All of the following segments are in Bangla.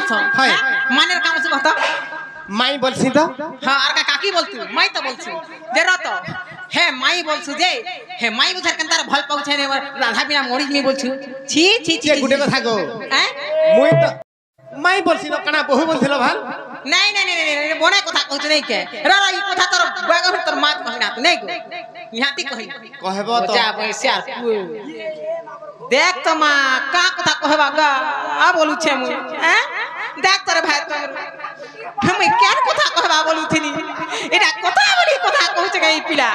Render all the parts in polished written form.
বলছো মানের কাম আছে কত মাই বলছি তো হ্যাঁ আর কাকি বলতু মাই তো বলছি যে রত হে মাই বলছু যে হে মাই বুঝার কেন তার ভাল পাউছে নে রাধা বিনা মরি নি বলছু ছি ছি ছি গুটে কথা গো হ্যাঁ মুই তো মাই বলছি তো কানা বহু বলছিল ভাল নাই নাই নাই নাই বনে কথা কইছ নাই কে রা রা এই কথা তোর বাগা তোর মা কহিনা তো নাই গো ইহাতি কহি কহেব তো যা বইছে আর দেখ তো মা কা কথা কহেবা গা আ বলুছে মুই হ্যাঁ দেখ তোর ভাই তোর আমি কেন কথা কহেবা বলুছিনি এটা কথা বলি কথা কইছে এই পিলা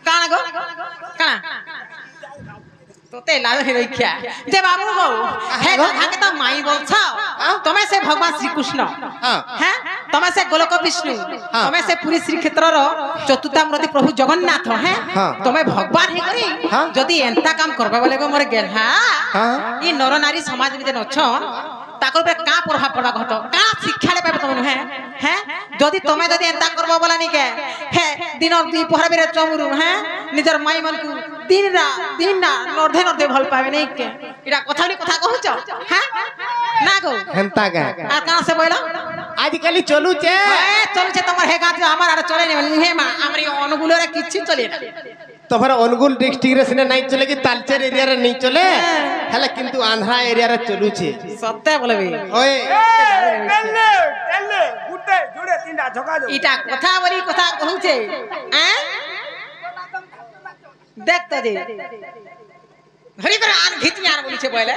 কানা গো কানা তোতে লাজে রইখ্যা যে বাবু গো হে রাধাকে তো মাই বলছ তুমি সে ভগবান শ্রীকৃষ্ণ হ্যাঁ তুমি সে গোলক বিষ্ণু তুমি সে পুরী শ্রীক্ষেত্রর চতুর্থামূর্তি প্রভু জগন্নাথ হ্যাঁ তুমি ভগবান হে করি যদি এন্তা কাম করবা বলে গো মোর গেল হ্যাঁ ই নর নারী সমাজ ভিতরে অছন তাকর উপরে কা প্রভাব পড়বা কত কা শিক্ষা পাবে তুমি হ্যাঁ হ্যাঁ যদি তুমি যদি এন্তা করবা বলা নি কে হ্যাঁ দিন দুই পহর বেরে চমুরু হ্যাঁ নিজের মাই মানকু দিন না নর্ধে নর্ধে ভাল পাবে নাই কে এটা কথা বলি কথা কহুছ হ্যাঁ না গো হেনতা গা আর কাঁ সে বইলা আজকালি চলুছে চলছে তোমার হে গাছ আমার আর চলে নেবে হে মা আমার এই অনুগুলরে কিছু চলে না তোমার অনুগুল ডিস্ট্রিক্ট রে সিনে নাই চলে কি তালচের এরিয়া রে নাই চলে হেলে কিন্তু আন্ধ্রা এরিয়া রে চলুছে সত্য বলবি ওই তেলে গুটে জুড়ে তিনটা ঝকা দাও এটা কথা বলি কথা কহুছে হ্যাঁ দেখ তো দে হরি করে আর ঘিচনি আর বলিছে বলে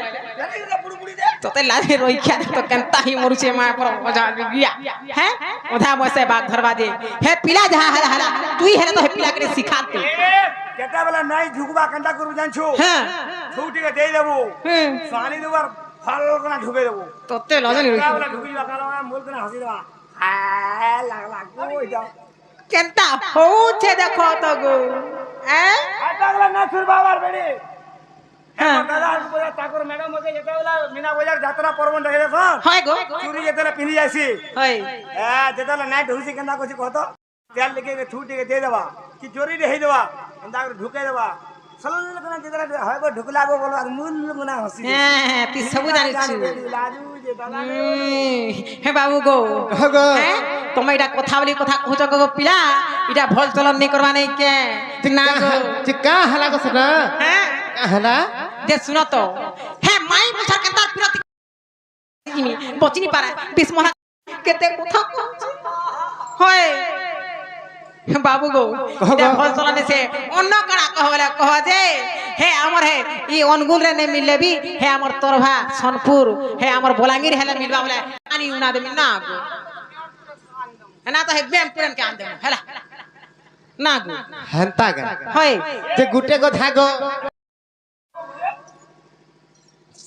তোতে লাজে রইখ্যা তো কেনতা হি মরুছে মা পর মজা গিয়া হ্যাঁ ওধা বসে বাঘ ধরবা দে হে পিলা যাহা হালা হালা তুই হেলে তো হে পিলা করে শিখাতে কেটা বেলা নাই ঝুকবা কেনটা করব জানছো হ্যাঁ ছুটিকে দেই দেবো সানি দুবার ভালো করে ঢুকে দেবো তোতে লাজে রইখ্যা বেলা ঢুকি যাবা কারণ মোল করে হাসি দেবা হ্যাঁ লাগলা কই যাও কেনতা হউছে দেখো তো গো হ্যাঁ এটা বেলা না সুর বাবার বেড়ি হ্যাঁ দাদা বলে ঠাকুর ম্যাডাম ওকে যেতে বেলা মিনা বাজার যাত্রা পর্বন দেখে দেখো হয় গো চুরি যেতে পিনি যাইছি হয় হ্যাঁ যেতে নাই ঢুকছি কেনটা কইছি কত তেল লিখে ছুটিকে দিয়ে দেবা কি চোরি রেহি দেবা এন্তা করে ঢুকে দেবা সলল করে যেতে হয় গো ঢুকলাগো বলো আর মুন মুনা হাসি হ্যাঁ তুই সবু জানিছ লাজু যে দাদা হে বাবু গো গো হ্যাঁ তুমি এটা কথা বলি কথা কহুছ গো পিলা এটা ভল চলন নি করবা নাই কে না গো চিকা হালা গছ না হ্যাঁ হালা যে শুনো তো হ্যাঁ মাই বছর কেন তার বিরতি বচিনি পারা বিস্মরা কেতে কথা কହୁছি হয় বাবু গো এটা ভল চলনে সে অন্য কানা কহলে কহ যে হে আমার হে ই অনুগুল রে নে মিললে বি হে আমার তোরভা সোনপুর হে আমার বলাঙ্গীর হেলে মিলবা বলে আনি উনা দেমি না গো না তো হে বেম পুরন কে আন দেম হেলা না গো হেনতা গা হয় যে গুটে কথা গো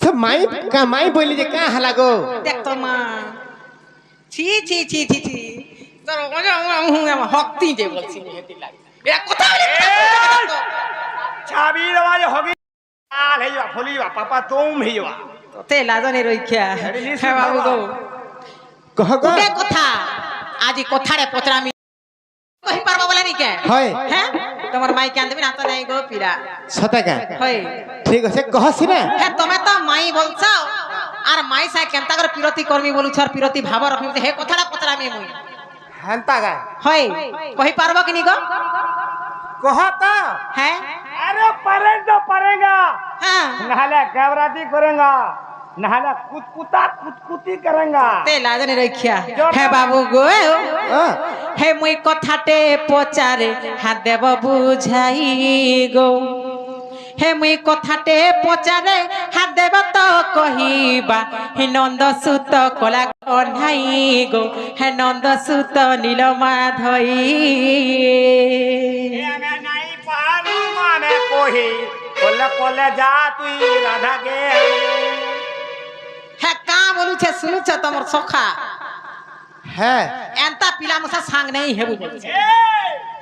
সব মাই বলি যে কা হালা গো দেখ তো মা ছি ছি ছি ছি ছি তোর আমার হক্তি যে বলছি হেতি লাগে এরা কথা বলে ছাবি দেওয়া হগি আল হেইবা ফলিবা পাপা তুম হেইবা তোতে লাজনে রইখ্যা হ্যাঁ বাবু গো কহ গো গোটে কথা আজি কথারে পচরামি কহি পারবা বলে নি কে হয় হ্যাঁ তোমার মাই কান দেবি না তো নাই গো পিরা সতা গা হয় ঠিক আছে কহছি না হ্যাঁ তুমি তো মাই বলছ আর মাই সাই কেনতা করে পিরতি কর্মী বলুছ আর পিরতি ভাব রখি হে কথাটা পচরামি মুই হেনতা গা হয় কহি পারবা কি নি গো কহ তো হ্যাঁ अरे परे तो परेगा হ্যাঁ नहला गवराती करेगा नहला कुतकुती करेगा তে লাজনে রইখ্যা হে বাবু গো হে মুই কথাতে পচারে হাত দেব বুঝাই গো হে মুই কথাতে পচারে হাত দেব তো কহিবা হে নন্দ সুত কলা কন্হাই গো হে নন্দ সুত নীলমাধই নাই পারু মানে কহি কোলে কোলে যা তুই রাধা কে হে কা বলুছে শুনুছ তোমার সখা হ্যাঁ এন্তা পিলা মশা সাং নেই হেবু বলছে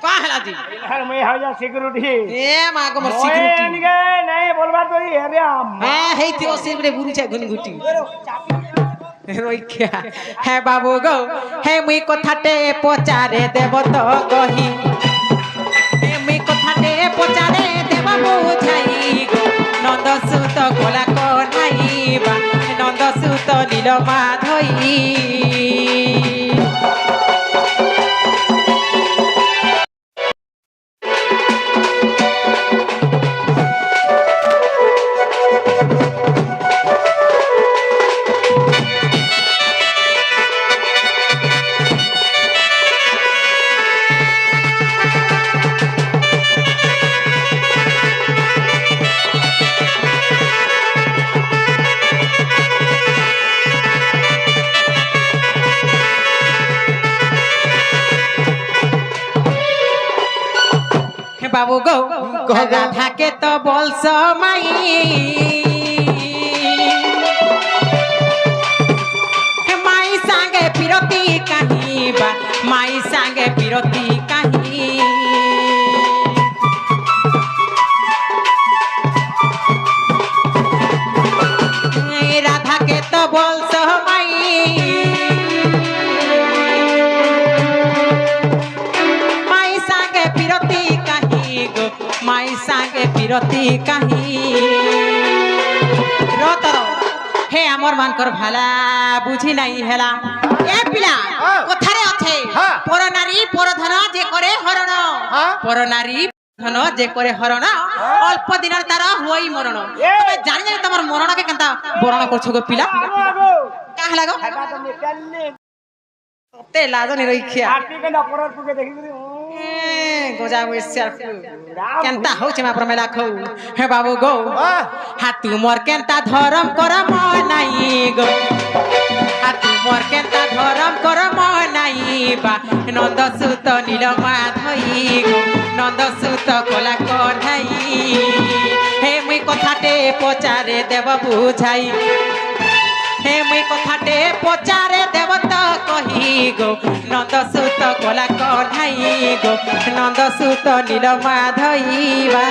কা হেলা জি हर मैं हो जा सिक्योरिटी এ মা গো মোর সিকিউরিটি निगे नहीं बोलबा तो अरे হ্যাঁ হেইতে ও সিবরে বুড়িছে গুনগুটি রইখ্যা হে বাবু গো হে মুই কথাতে পচারে দেব তো কহি হে মুই কথাতে পচারে দেব বুঝাই গো নন্দ সুত কোলা কনাইবা নন্দ সুত নীল নীল মাধই বাবু গো রাধাকে তো বলছ মাই মাই সাঙ্গে বিরতি কাহিবা মাই সাঙ্গে বিরতি কাহি রাধাকে তো বলছ মাই মাই সাঙ্গে বিরতি মাই সাঙ্গে বিরতি কাহি রতর হে আমর মানকর ভালা বুঝি নাই হেলা এ পিলা কথারে আছে পর নারী পর ধন যে করে হরণ পর নারী ধন যে করে হরণ অল্প দিনের তার হই মরণ তবে জানি জানি তোমার মরণকে কেনতা বরণ করছো গো পিলা কাহ লাগো তে লাজ নি রইখিয়া গোজা বৈশ্যার কেনতা হচ্ছে মা প্রমেলা খৌ হে বাবু গো হা তুমর কেনতা ধরম কর ময় নাই গো হা তুমর কেনতা ধরম কর ময় নাই বা নন্দ সুত নীল মাধই গো নন্দ সুত কলা কন্ধাই হে মুই কথাটে পচারে দেব বুঝাই হে মুই কথাটে পচারে দেব তো কহি গো নন্দ সুত কলা কন্ধাই গো নন্দ সুত নীল মাধইবা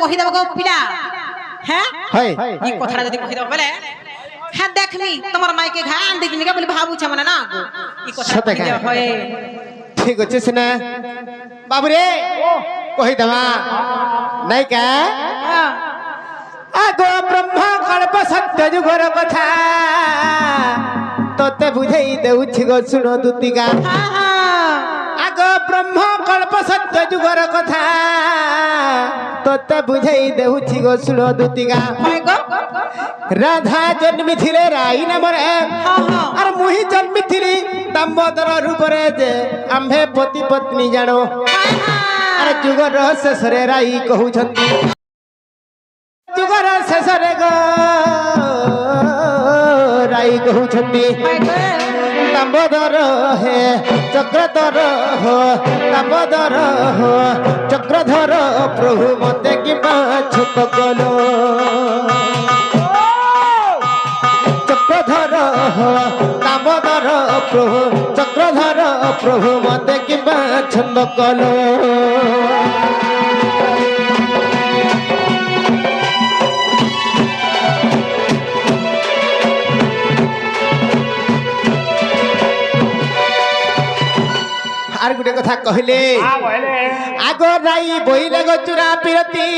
কহিদেব গো পিলা হ্যাঁ এই কথাটা যদি কহিদেব বলে হ্যাঁ দেখনি তোমার মাইকে ঘান দেখিনি কে বলি ভাবুছে মানে না গো এই কথা কহিদেব হয় ঠিক আছে সিনা বাবু রে কহিদেবা নাই কা আগো ব্রহ্ম কল্প সত্য যুগর কথা তোতে বুঝাই দেউছি গো শুণ দুতিকা আগ ব্রহ্ম কল্প সত্য যুগর কথা তোতে বুঝাই দেউছি গো শুণ দুতিকা রাধা জন্মিছিলে রাই নামরে আর মুহি জন্মিଥିଲି দামোদর রূপরে যে আম্ভে পতি পত্নী জানো আর যুগর শেষরে রাই কহুছন্তি যুগর শেষরে গো রাই কহুছন্তি দামোদর হে চক্রধর হো দামোদর হো চক্রধর প্রভু মতে কিবা ছোট গলো চক্রধর হো দামোদর প্রভু চক্রধর প্রভু মতে কিবা ছন্দ গলো আর গোটে কথা কহিলে আগ রাই বইলে গচুরা পিরতি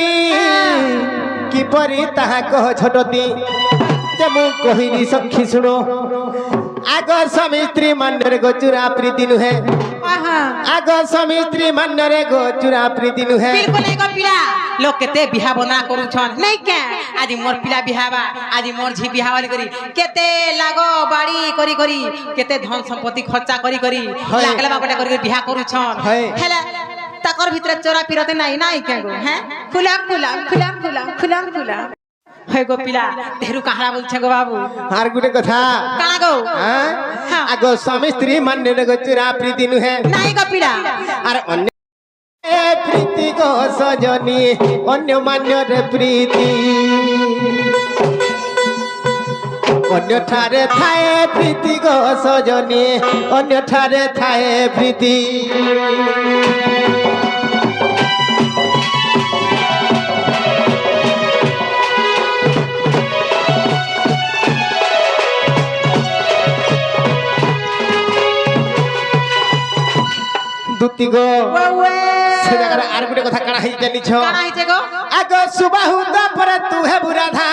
কিপরি তাহা কহ ছোটতি যে মু কহিনি সখী শুনো আগ স্বামী স্ত্রী মান্যরে গচুরা প্রীতি নুহে আগ স্বামী স্ত্রী মান্যরে গচুরা প্রীতি নুহে বিলকুল গো পিলা লোক কেতে বিহা বনা করুছন নাই কে আজি মোর পিলা বিহাবা আজি মোর ঝি বিহাওয়ালি করি কেতে লাগো বাড়ি করি করি কেতে ধন সম্পত্তি খরচা করি করি লাগলা বাগটা করি বিহা করুছন হেলা তাকর ভিতরে চোরা পিরতে নাই নাই কে গো হ্যাঁ খুলাম খুলাম খুলাম খুলাম খুলাম খুলাম হয়ে গো পিলা দেহরু কাহারা বলছে গো বাবু আর গুটে কথা কানা গো হ্যাঁ হ্যাঁ। আগ স্বামী স্ত্রী মানে গো চুরা প্রীতি নুহে নাই গো পিলা আর অন্য প্রীতি গো সজনী অন্য মান্যর প্রীতি অন্য ঠারে থায়ে প্রীতি গো সজনী অন্য ঠারে থায়ে প্রীতি দুতি গো সে জায়গায় আর গুটে কথা কানা হই জানিছ কানা হইছে গো আগ সুবাহু তাপরে তু হে বুরাধা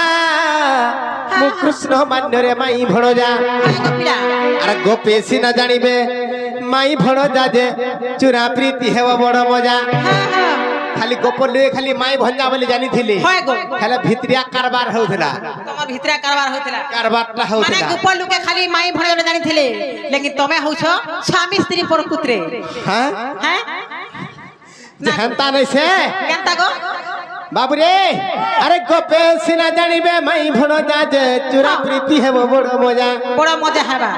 মু কৃষ্ণ মান্যরে মাই ভণজা হয়ে গো পিলা আর গোপে সিনা জানিবে মাই ভণজা যে চুরা প্রীতি হেব বড় মজা হ্যাঁ হ্যাঁ খালি গোপ লুয়ে খালি মাই ভঞ্জা বলে জানিଥିଲି হয় গো খালি ভিতরিয়া কারবার হউଥିଲା তোমার ভিতরে কারবার হইতলা কারবারটা মানে হউଥିଲା গোপন লোকে খালি মাই ভণে বলে জানিଥିଲେ লেকিন তুমি হউছ স্বামী স্ত্রী পরপুত্রে হ্যাঁ হ্যাঁ যে হেনতা নইছে কেনতা গো বাবুরে আরে গোপে সিনা জানিবে মাই ভণজা যে চুরা প্রীতি হেব বড় মজা বড় মজা হেবা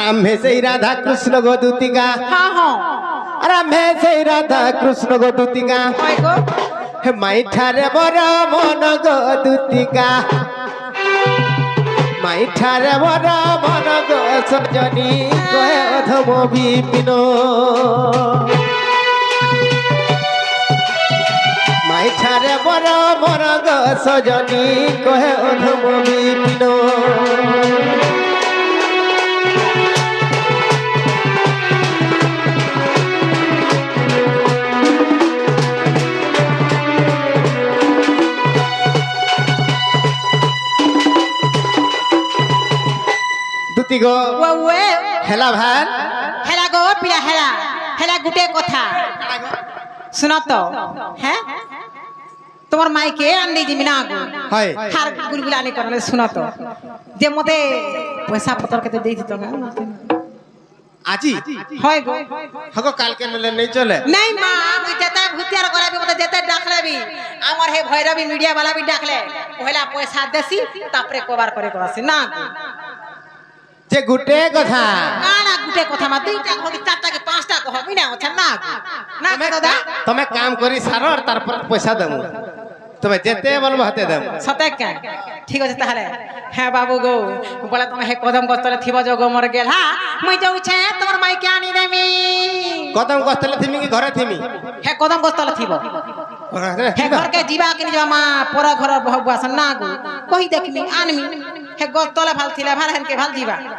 আম্ভে সেই রাধা কৃষ্ণ গো দুতিকা হ্যাঁ হ্যাঁ আর আম্ভে সেই রাধা কৃষ্ণ গো দুতিকা হয় গো হে মাই ঠারে বড় মন গো দুতিকা মাই ঠারে বড় মন গো সজনী কহে অধম বিপিন মাই ঠারে বড় মন গো সজনী কহে অধম বিপিন দুতি গো ওয়ে হেলা ভার হেলা গো পিলা হেলা হেলা গুটে কথা শুনো তো হ্যাঁ তোমার মাইকে আনি দিবি না গো হয় হার গুলগুলানি করলে শুনো তো যে মতে পয়সা পতর কেতে দেইছি তো আজি হয় গো হগো কালকে নলে নেই চলে নাই মা আমি যেতে ভুতিয়ার করাবি মতে যেতে ডাকলেবি আমার হে ভৈরবী মিডিয়া वाला भी ডাকলে পয়লা পয়সা দেছি তারপরে কবার করে করাছি না গো যে গুটে কথা না না গুটে কথা মা দুইটা কবি চারটা কে পাঁচটা কবি না আচ্ছা না গো। না গো দাদা তুমি কাম করি সারো আর তারপর পয়সা দেবো তুমি যেতে বলবো হাতে দেবো সতে কেন ঠিক আছে তাহলে হ্যাঁ বাবু গো বলে তুমি হে কদম গস্তলে থিব যোগ মর গেল হ্যাঁ মুই যাউছে তোমার মাইকে আনি দেমি কদম কষ্টলে থিমি কি ঘরে থিমি হে কদম গস্তলে থিব হে ঘরকে ଯିବା କି ଯିବା মা পর ঘর বহু আস না গো কহি দেখমি আনমি হে গস্তলে ভাল থিলা ভাল হেনকে ভাল ଯିବା